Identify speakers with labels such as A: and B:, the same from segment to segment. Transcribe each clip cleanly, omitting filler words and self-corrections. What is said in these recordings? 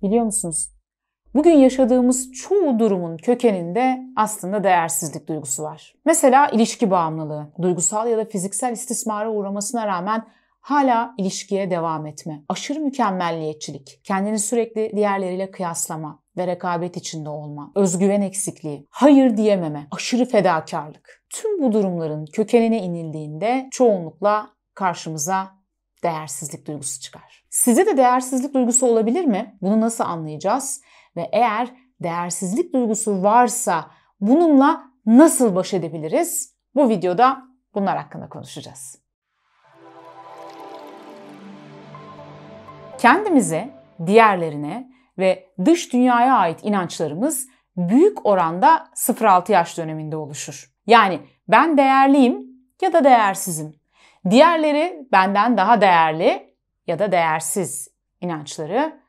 A: Biliyor musunuz? Bugün yaşadığımız çoğu durumun kökeninde aslında değersizlik duygusu var. Mesela ilişki bağımlılığı, duygusal ya da fiziksel istismara uğramasına rağmen hala ilişkiye devam etme, aşırı mükemmelliyetçilik, kendini sürekli diğerleriyle kıyaslama ve rekabet içinde olma, özgüven eksikliği, hayır diyememe, aşırı fedakarlık. Tüm bu durumların kökenine inildiğinde çoğunlukla karşımıza değersizlik duygusu çıkar. Size de değersizlik duygusu olabilir mi? Bunu nasıl anlayacağız? Ve eğer değersizlik duygusu varsa bununla nasıl baş edebiliriz? Bu videoda bunlar hakkında konuşacağız. Kendimize, diğerlerine ve dış dünyaya ait inançlarımız büyük oranda 0-6 yaş döneminde oluşur. Yani ben değerliyim ya da değersizim. Diğerleri benden daha değerli ya da değersiz inançları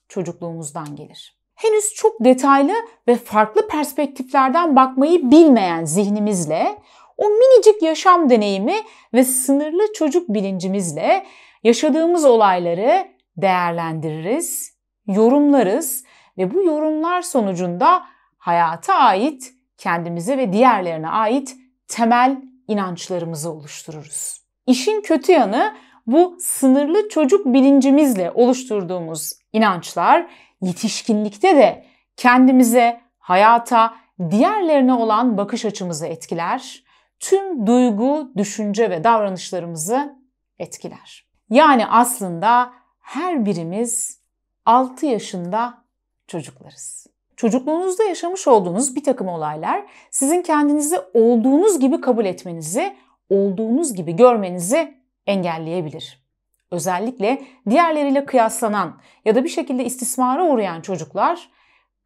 A: çocukluğumuzdan gelir. Henüz çok detaylı ve farklı perspektiflerden bakmayı bilmeyen zihnimizle, o minicik yaşam deneyimi ve sınırlı çocuk bilincimizle yaşadığımız olayları değerlendiririz, yorumlarız ve bu yorumlar sonucunda hayata ait, kendimize ve diğerlerine ait temel inançlarımızı oluştururuz. İşin kötü yanı bu sınırlı çocuk bilincimizle oluşturduğumuz inançlar yetişkinlikte de kendimize, hayata, diğerlerine olan bakış açımızı etkiler, tüm duygu, düşünce ve davranışlarımızı etkiler. Yani aslında her birimiz 6 yaşında çocuklarız. Çocukluğunuzda yaşamış olduğunuz bir takım olaylar sizin kendinizi olduğunuz gibi kabul etmenizi, olduğunuz gibi görmenizi engelleyebilir. Özellikle diğerleriyle kıyaslanan ya da bir şekilde istismara uğrayan çocuklar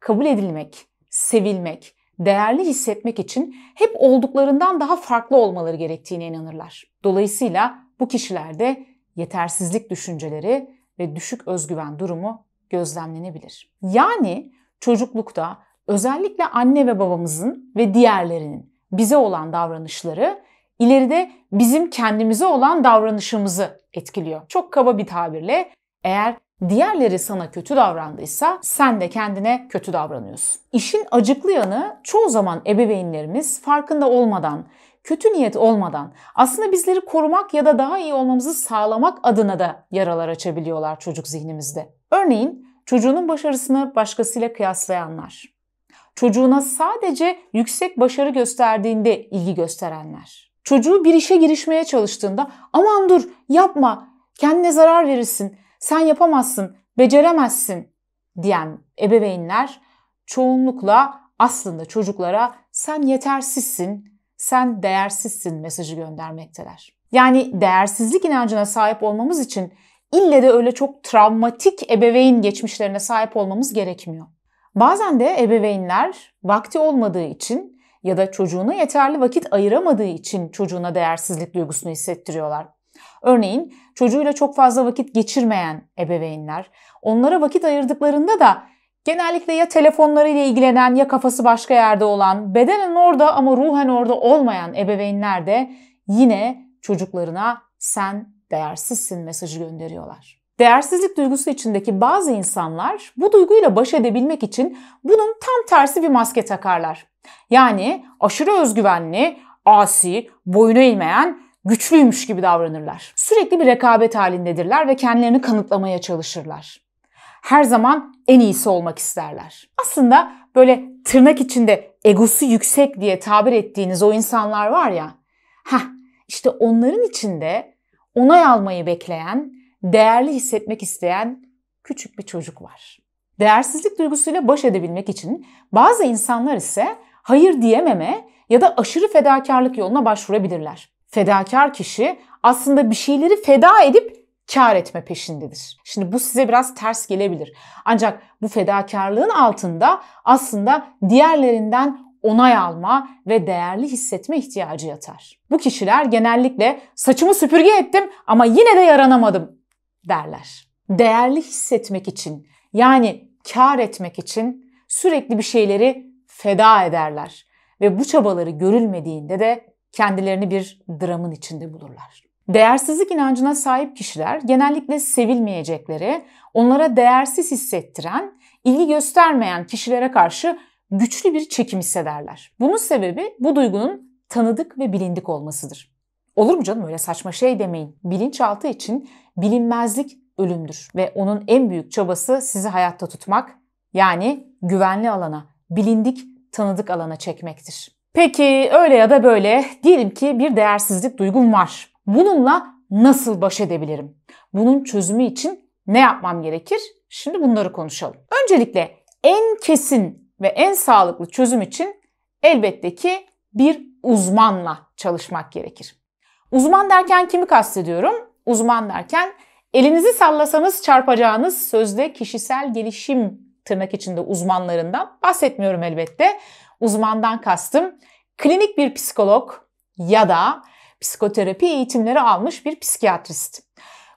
A: kabul edilmek, sevilmek, değerli hissetmek için hep olduklarından daha farklı olmaları gerektiğine inanırlar. Dolayısıyla bu kişilerde yetersizlik düşünceleri ve düşük özgüven durumu gözlemlenebilir. Yani çocuklukta özellikle anne ve babamızın ve diğerlerinin bize olan davranışları ileride bizim kendimize olan davranışımızı etkiliyor. Çok kaba bir tabirle eğer diğerleri sana kötü davrandıysa sen de kendine kötü davranıyorsun. İşin acıklı yanı çoğu zaman ebeveynlerimiz farkında olmadan, kötü niyet olmadan aslında bizleri korumak ya da daha iyi olmamızı sağlamak adına da yaralar açabiliyorlar çocuk zihnimizde. Örneğin çocuğunun başarısını başkasıyla kıyaslayanlar, çocuğuna sadece yüksek başarı gösterdiğinde ilgi gösterenler, çocuğu bir işe girişmeye çalıştığında aman dur yapma, kendine zarar verirsin, sen yapamazsın, beceremezsin diyen ebeveynler çoğunlukla aslında çocuklara sen yetersizsin, sen değersizsin mesajı göndermekteler. Yani değersizlik inancına sahip olmamız için ille de öyle çok travmatik ebeveyn geçmişlerine sahip olmamız gerekmiyor. Bazen de ebeveynler vakti olmadığı için ya da çocuğuna yeterli vakit ayıramadığı için çocuğuna değersizlik duygusunu hissettiriyorlar. Örneğin çocuğuyla çok fazla vakit geçirmeyen ebeveynler, onlara vakit ayırdıklarında da genellikle ya telefonlarıyla ilgilenen ya kafası başka yerde olan, bedenen orada ama ruhen orada olmayan ebeveynler de yine çocuklarına sen değersizsin mesajı gönderiyorlar. Değersizlik duygusu içindeki bazı insanlar bu duyguyla baş edebilmek için bunun tam tersi bir maske takarlar. Yani aşırı özgüvenli, asi, boyun eğmeyen, güçlüymüş gibi davranırlar. Sürekli bir rekabet halindedirler ve kendilerini kanıtlamaya çalışırlar. Her zaman en iyisi olmak isterler. Aslında böyle tırnak içinde egosu yüksek diye tabir ettiğiniz o insanlar var ya, işte onların içinde onay almayı bekleyen, değerli hissetmek isteyen küçük bir çocuk var. Değersizlik duygusuyla baş edebilmek için bazı insanlar ise hayır diyememe ya da aşırı fedakarlık yoluna başvurabilirler. Fedakar kişi aslında bir şeyleri feda edip kâr etme peşindedir. Şimdi bu size biraz ters gelebilir. Ancak bu fedakarlığın altında aslında diğerlerinden onay alma ve değerli hissetme ihtiyacı yatar. Bu kişiler genellikle saçımı süpürge ettim ama yine de yaranamadım derler. Değerli hissetmek için yani kâr etmek için sürekli bir şeyleri feda ederler ve bu çabaları görülmediğinde de kendilerini bir dramın içinde bulurlar. Değersizlik inancına sahip kişiler genellikle sevilmeyecekleri, onlara değersiz hissettiren, ilgi göstermeyen kişilere karşı güçlü bir çekim hissederler. Bunun sebebi bu duygunun tanıdık ve bilindik olmasıdır. Olur mu canım, öyle saçma şey demeyin. Bilinçaltı için bilinmezlik ölümdür ve onun en büyük çabası sizi hayatta tutmak, yani güvenli alana, bilindik, tanıdık alana çekmektir. Peki öyle ya da böyle diyelim ki bir değersizlik duygum var. Bununla nasıl baş edebilirim? Bunun çözümü için ne yapmam gerekir? Şimdi bunları konuşalım. Öncelikle en kesin ve en sağlıklı çözüm için elbette ki bir uzmanla çalışmak gerekir. Uzman derken kimi kastediyorum? Uzman derken elinizi sallasanız çarpacağınız sözde kişisel gelişim tırnak içinde uzmanlarından bahsetmiyorum elbette. Uzmandan kastım klinik bir psikolog ya da psikoterapi eğitimleri almış bir psikiyatrist.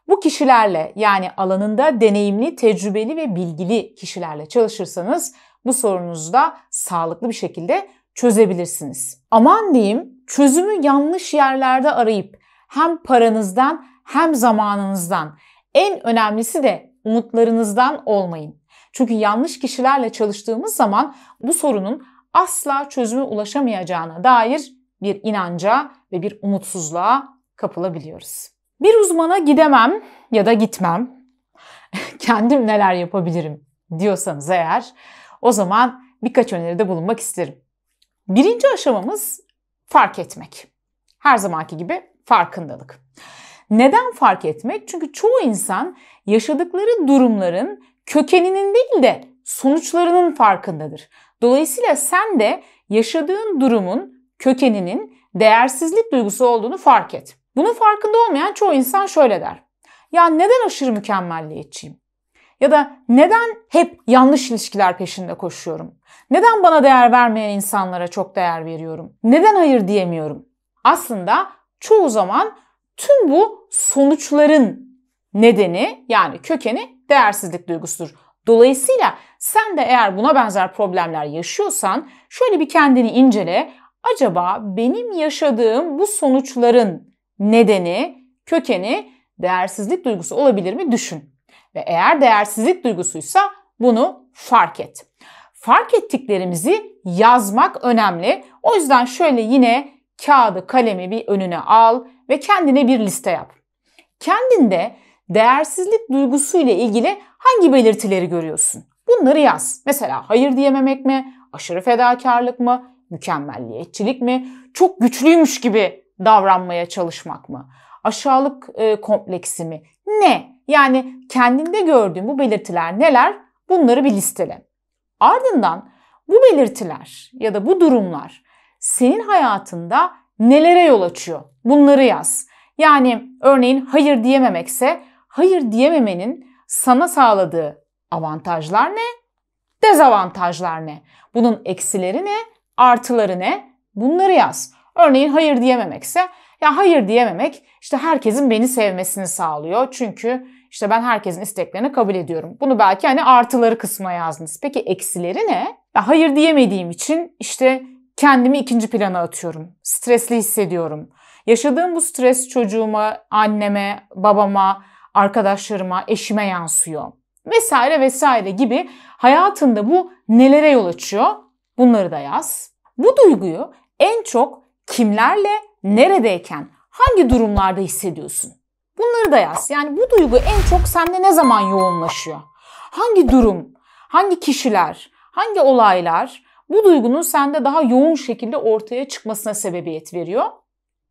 A: Bu kişilerle, yani alanında deneyimli, tecrübeli ve bilgili kişilerle çalışırsanız bu sorunuzu da sağlıklı bir şekilde çözebilirsiniz. Aman diyeyim, çözümü yanlış yerlerde arayıp hem paranızdan hem zamanınızdan, en önemlisi de umutlarınızdan olmayın. Çünkü yanlış kişilerle çalıştığımız zaman bu sorunun asla çözüme ulaşamayacağına dair bir inanca ve bir umutsuzluğa kapılabiliyoruz. Bir uzmana gidemem ya da gitmem, kendim neler yapabilirim diyorsanız eğer, o zaman birkaç öneride bulunmak isterim. Birinci aşamamız fark etmek. Her zamanki gibi farkındalık. Neden fark etmek? Çünkü çoğu insan yaşadıkları durumların kökeninin değil de sonuçlarının farkındadır. Dolayısıyla sen de yaşadığın durumun kökeninin değersizlik duygusu olduğunu fark et. Bunun farkında olmayan çoğu insan şöyle der: ya neden aşırı mükemmelliyetçiyim? Ya da neden hep yanlış ilişkiler peşinde koşuyorum? Neden bana değer vermeyen insanlara çok değer veriyorum? Neden hayır diyemiyorum? Aslında çoğu zaman tüm bu sonuçların nedeni, yani kökeni değersizlik duygusudur. Dolayısıyla sen de eğer buna benzer problemler yaşıyorsan şöyle bir kendini incele. Acaba benim yaşadığım bu sonuçların nedeni, kökeni değersizlik duygusu olabilir mi? Düşün. Ve eğer değersizlik duygusuysa bunu fark et. Fark ettiklerimizi yazmak önemli. O yüzden şöyle yine kağıdı, kalemi bir önüne al ve kendine bir liste yap. Kendinde değersizlik duygusuyla ilgili hangi belirtileri görüyorsun? Bunları yaz. Mesela hayır diyememek mi? Aşırı fedakarlık mı? Mükemmelliyetçilik mi? Çok güçlüymüş gibi davranmaya çalışmak mı? Aşağılık kompleksi mi? Ne? Yani kendinde gördüğün bu belirtiler neler? Bunları bir listele. Ardından bu belirtiler ya da bu durumlar senin hayatında nelere yol açıyor? Bunları yaz. Yani örneğin hayır diyememekse hayır diyememenin sana sağladığı avantajlar ne? Dezavantajlar ne? Bunun eksileri ne? Artıları ne? Bunları yaz. Örneğin hayır diyememekse, ya hayır diyememek işte herkesin beni sevmesini sağlıyor. Çünkü işte ben herkesin isteklerini kabul ediyorum. Bunu belki hani artıları kısmına yazdınız. Peki eksileri ne? Ya hayır diyemediğim için işte kendimi ikinci plana atıyorum. Stresli hissediyorum. Yaşadığım bu stres çocuğuma, anneme, babama, arkadaşlarıma, eşime yansıyor. Vesaire vesaire gibi hayatında bu nelere yol açıyor? Bunları da yaz. Bu duyguyu en çok kimlerle, neredeyken, hangi durumlarda hissediyorsun? Bunları da yaz. Yani bu duygu en çok sende ne zaman yoğunlaşıyor? Hangi durum, hangi kişiler, hangi olaylar bu duygunun sende daha yoğun şekilde ortaya çıkmasına sebebiyet veriyor?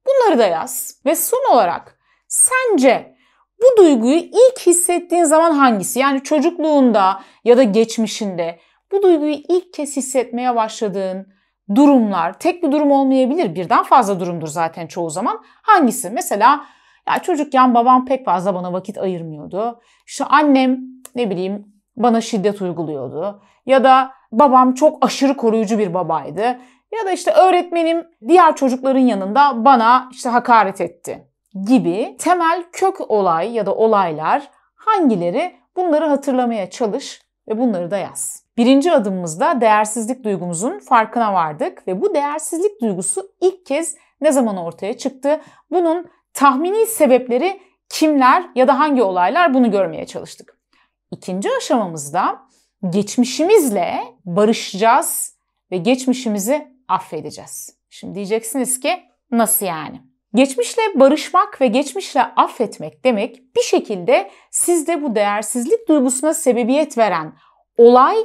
A: Bunları da yaz. Ve son olarak sence bu duyguyu ilk hissettiğin zaman hangisi? Yani çocukluğunda ya da geçmişinde bu duyguyu ilk kez hissetmeye başladığın durumlar, tek bir durum olmayabilir, birden fazla durumdur zaten çoğu zaman. Hangisi? Mesela ya çocukken babam pek fazla bana vakit ayırmıyordu. İşte annem ne bileyim bana şiddet uyguluyordu. Ya da babam çok aşırı koruyucu bir babaydı. Ya da işte öğretmenim diğer çocukların yanında bana işte hakaret etti gibi temel kök olay ya da olaylar hangileri? Bunları hatırlamaya çalış ve bunları da yaz. Birinci adımımızda değersizlik duygumuzun farkına vardık ve bu değersizlik duygusu ilk kez ne zaman ortaya çıktı? Bunun tahmini sebepleri kimler ya da hangi olaylar, bunu görmeye çalıştık. İkinci aşamamızda geçmişimizle barışacağız ve geçmişimizi affedeceğiz. Şimdi diyeceksiniz ki nasıl yani? Geçmişle barışmak ve geçmişle affetmek demek, bir şekilde sizde bu değersizlik duygusuna sebebiyet veren olay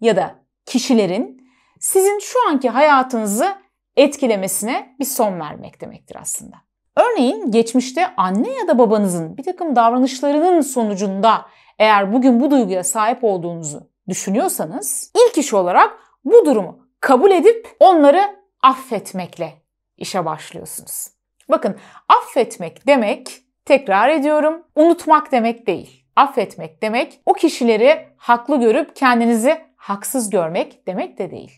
A: ya da kişilerin sizin şu anki hayatınızı etkilemesine bir son vermek demektir aslında. Örneğin geçmişte anne ya da babanızın bir takım davranışlarının sonucunda eğer bugün bu duyguya sahip olduğunuzu düşünüyorsanız, ilk iş olarak bu durumu kabul edip onları affetmekle işe başlıyorsunuz. Bakın, affetmek demek, tekrar ediyorum, unutmak demek değil. Affetmek demek o kişileri haklı görüp kendinizi haksız görmek demek de değil.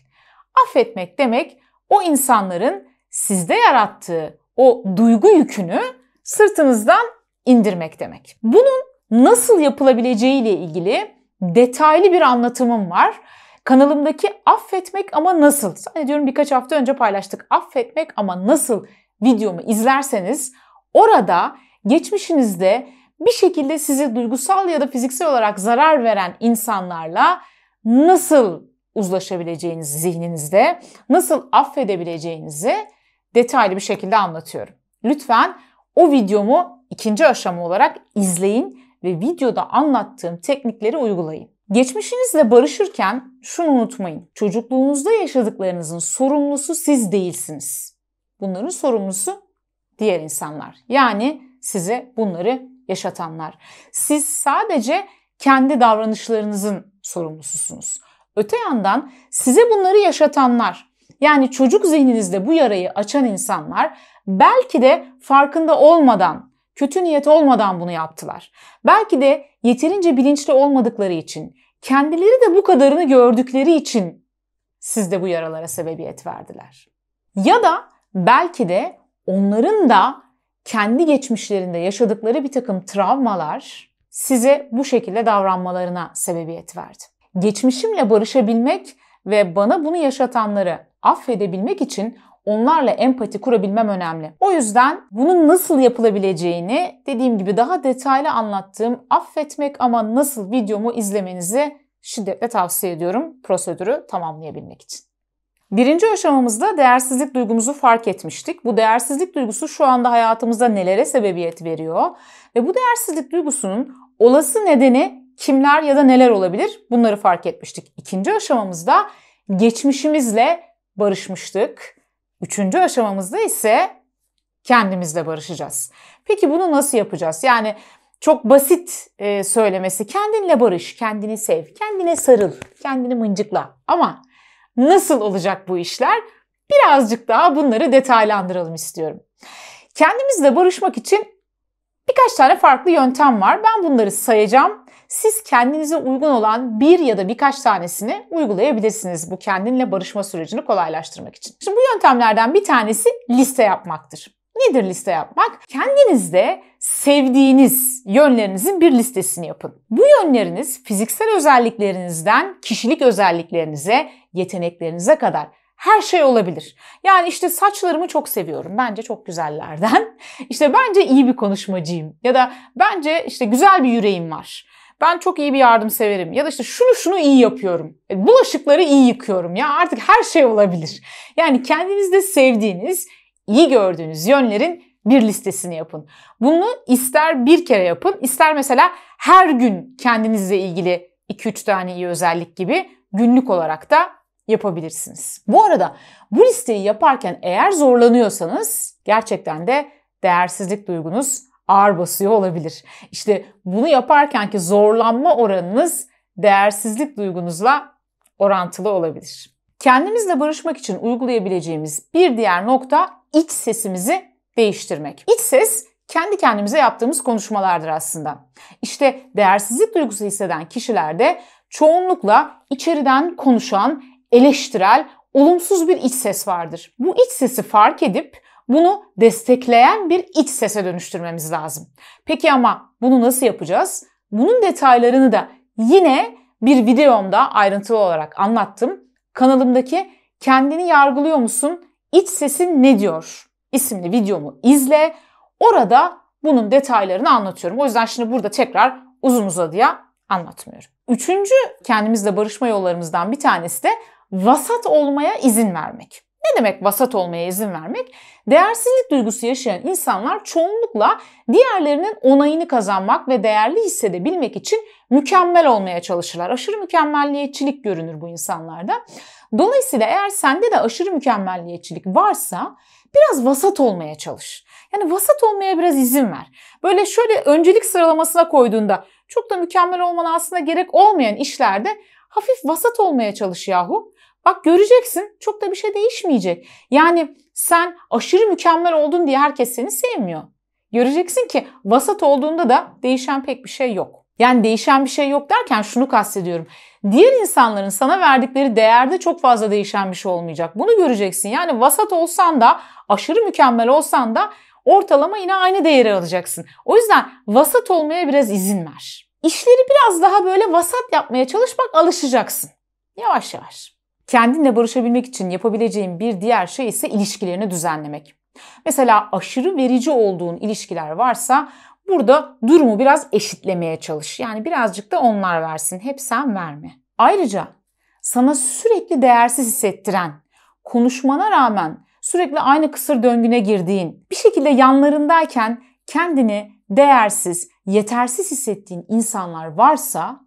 A: Affetmek demek o insanların sizde yarattığı o duygu yükünü sırtınızdan indirmek demek. Bunun nasıl yapılabileceği ile ilgili detaylı bir anlatımım var. Kanalımdaki Affetmek Ama Nasıl, zannediyorum birkaç hafta önce paylaştık. Affetmek Ama Nasıl videomu izlerseniz orada geçmişinizde bir şekilde sizi duygusal ya da fiziksel olarak zarar veren insanlarla nasıl uzlaşabileceğinizi, zihninizde nasıl affedebileceğinizi detaylı bir şekilde anlatıyorum. Lütfen o videomu ikinci aşama olarak izleyin ve videoda anlattığım teknikleri uygulayın. Geçmişinizle barışırken şunu unutmayın. Çocukluğunuzda yaşadıklarınızın sorumlusu siz değilsiniz. Bunların sorumlusu diğer insanlar. Yani size bunları yaşatanlar. Siz sadece kendi davranışlarınızın sorumlususunuz. Öte yandan size bunları yaşatanlar, yani çocuk zihninizde bu yarayı açan insanlar belki de farkında olmadan, kötü niyet olmadan bunu yaptılar. Belki de yeterince bilinçli olmadıkları için, kendileri de bu kadarını gördükleri için sizde bu yaralara sebebiyet verdiler. Ya da belki de onların da kendi geçmişlerinde yaşadıkları bir takım travmalar size bu şekilde davranmalarına sebebiyet verdi. Geçmişimle barışabilmek ve bana bunu yaşatanları affedebilmek için onlarla empati kurabilmem önemli. O yüzden bunun nasıl yapılabileceğini, dediğim gibi daha detaylı anlattığım Affetmek Ama Nasıl videomu izlemenizi şiddetle tavsiye ediyorum prosedürü tamamlayabilmek için. Birinci aşamamızda değersizlik duygumuzu fark etmiştik. Bu değersizlik duygusu şu anda hayatımızda nelere sebebiyet veriyor? Ve bu değersizlik duygusunun olası nedeni kimler ya da neler olabilir? Bunları fark etmiştik. İkinci aşamamızda geçmişimizle barışmıştık. Üçüncü aşamamızda ise kendimizle barışacağız. Peki bunu nasıl yapacağız? Yani çok basit söylemesi, kendinle barış, kendini sev, kendine sarıl, kendini mıncıkla. Ama nasıl olacak bu işler? Birazcık daha bunları detaylandıralım istiyorum. Kendimizle barışmak için birkaç tane farklı yöntem var. Ben bunları sayacağım. Siz kendinize uygun olan bir ya da birkaç tanesini uygulayabilirsiniz bu kendinle barışma sürecini kolaylaştırmak için. Şimdi bu yöntemlerden bir tanesi liste yapmaktır. Nedir liste yapmak? Kendinizde sevdiğiniz yönlerinizin bir listesini yapın. Bu yönleriniz fiziksel özelliklerinizden kişilik özelliklerinize, yeteneklerinize kadar her şey olabilir. Yani işte saçlarımı çok seviyorum. Bence çok güzellerden. İşte bence iyi bir konuşmacıyım. Ya da bence işte güzel bir yüreğim var. Ben çok iyi bir yardımseverim. Ya da işte şunu iyi yapıyorum. Bulaşıkları iyi yıkıyorum. Ya artık her şey olabilir. Yani kendinizde sevdiğiniz, iyi gördüğünüz yönlerin bir listesini yapın. Bunu ister bir kere yapın, ister mesela her gün kendinizle ilgili 2-3 tane iyi özellik gibi günlük olarak da yapabilirsiniz. Bu arada bu listeyi yaparken eğer zorlanıyorsanız gerçekten de değersizlik duygunuz ağır basıyor olabilir. İşte bunu yaparkenki zorlanma oranınız değersizlik duygunuzla orantılı olabilir. Kendimizle barışmak için uygulayabileceğimiz bir diğer nokta iç sesimizi değiştirmek. İç ses kendi kendimize yaptığımız konuşmalardır aslında. İşte değersizlik duygusu hisseden kişilerde çoğunlukla içeriden konuşan, eleştirel, olumsuz bir iç ses vardır. Bu iç sesi fark edip bunu destekleyen bir iç sese dönüştürmemiz lazım. Peki ama bunu nasıl yapacağız? Bunun detaylarını da yine bir videomda ayrıntılı olarak anlattım. Kanalımdaki Kendini Yargılıyor Musun? İç Sesin Ne Diyor isimli videomu izle. Orada bunun detaylarını anlatıyorum. O yüzden şimdi burada tekrar uzun uzadıya anlatmıyorum. Üçüncü kendimizle barışma yollarımızdan bir tanesi de vasat olmaya izin vermek. Ne demek vasat olmaya izin vermek? Değersizlik duygusu yaşayan insanlar çoğunlukla diğerlerinin onayını kazanmak ve değerli hissedebilmek için mükemmel olmaya çalışırlar. Aşırı mükemmelliyetçilik görünür bu insanlarda. Dolayısıyla eğer sende de aşırı mükemmelliyetçilik varsa biraz vasat olmaya çalış. Yani vasat olmaya biraz izin ver. Böyle şöyle öncelik sıralamasına koyduğunda çok da mükemmel olmana aslında gerek olmayan işlerde hafif vasat olmaya çalış yahu. Bak göreceksin çok da bir şey değişmeyecek. Yani sen aşırı mükemmel oldun diye herkes seni sevmiyor. Göreceksin ki vasat olduğunda da değişen pek bir şey yok. Yani değişen bir şey yok derken şunu kastediyorum. Diğer insanların sana verdikleri değerde çok fazla değişen bir şey olmayacak. Bunu göreceksin. Yani vasat olsan da aşırı mükemmel olsan da ortalama yine aynı değeri alacaksın. O yüzden vasat olmaya biraz izin ver. İşleri biraz daha böyle vasat yapmaya çalış, bak alışacaksın. Yavaş yavaş. Kendinle barışabilmek için yapabileceğin bir diğer şey ise ilişkilerini düzenlemek. Mesela aşırı verici olduğun ilişkiler varsa burada durumu biraz eşitlemeye çalış. Yani birazcık da onlar versin, hep sen verme. Ayrıca sana sürekli değersiz hissettiren, konuşmana rağmen sürekli aynı kısır döngüne girdiğin, bir şekilde yanlarındayken kendini değersiz, yetersiz hissettiğin insanlar varsa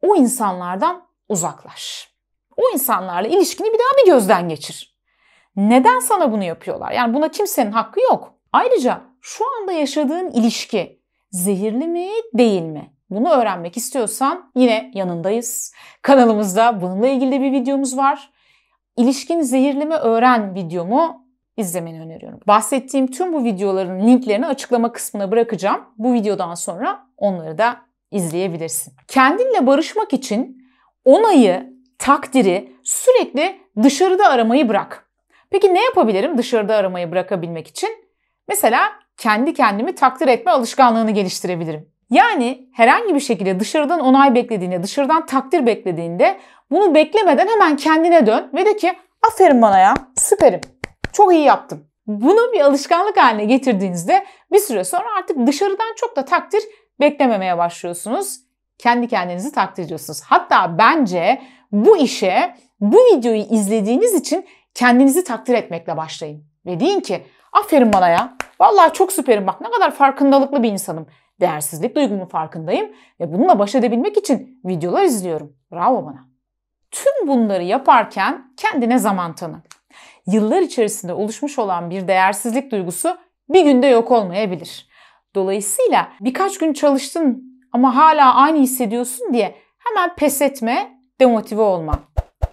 A: o insanlardan uzaklaş. O insanlarla ilişkini bir daha bir gözden geçir. Neden sana bunu yapıyorlar? Yani buna kimsenin hakkı yok. Ayrıca şu anda yaşadığın ilişki zehirli mi, değil mi? Bunu öğrenmek istiyorsan yine yanındayız. Kanalımızda bununla ilgili de bir videomuz var. İlişkin zehirli mi öğren videomu izlemeni öneriyorum. Bahsettiğim tüm bu videoların linklerini açıklama kısmına bırakacağım. Bu videodan sonra onları da izleyebilirsin. Kendinle barışmak için onayı, takdiri sürekli dışarıda aramayı bırak. Peki ne yapabilirim dışarıda aramayı bırakabilmek için? Mesela kendi kendimi takdir etme alışkanlığını geliştirebilirim. Yani herhangi bir şekilde dışarıdan onay beklediğinde, dışarıdan takdir beklediğinde bunu beklemeden hemen kendine dön ve de ki aferin bana ya, süperim, çok iyi yaptım. Bunu bir alışkanlık haline getirdiğinizde bir süre sonra artık dışarıdan çok da takdir beklememeye başlıyorsunuz. Kendi kendinizi takdir ediyorsunuz. Hatta bence bu işe bu videoyu izlediğiniz için kendinizi takdir etmekle başlayın. Ve deyin ki aferin bana ya, vallahi çok süperim, bak ne kadar farkındalıklı bir insanım. Değersizlik duygumun farkındayım ve bununla baş edebilmek için videolar izliyorum. Bravo bana. Tüm bunları yaparken kendine zaman tanı. Yıllar içerisinde oluşmuş olan bir değersizlik duygusu bir günde yok olmayabilir. Dolayısıyla birkaç gün çalıştın ama hala aynı hissediyorsun diye hemen pes etme, demotive olma.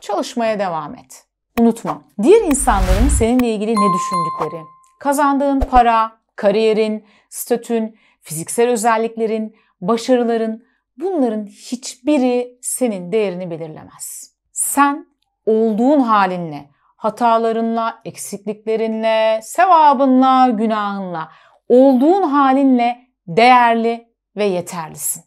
A: Çalışmaya devam et. Unutma, diğer insanların seninle ilgili ne düşündükleri, kazandığın para, kariyerin, statün, fiziksel özelliklerin, başarıların, bunların hiçbiri senin değerini belirlemez. Sen olduğun halinle, hatalarınla, eksikliklerinle, sevabınla, günahınla, olduğun halinle değerli ve yeterlisin.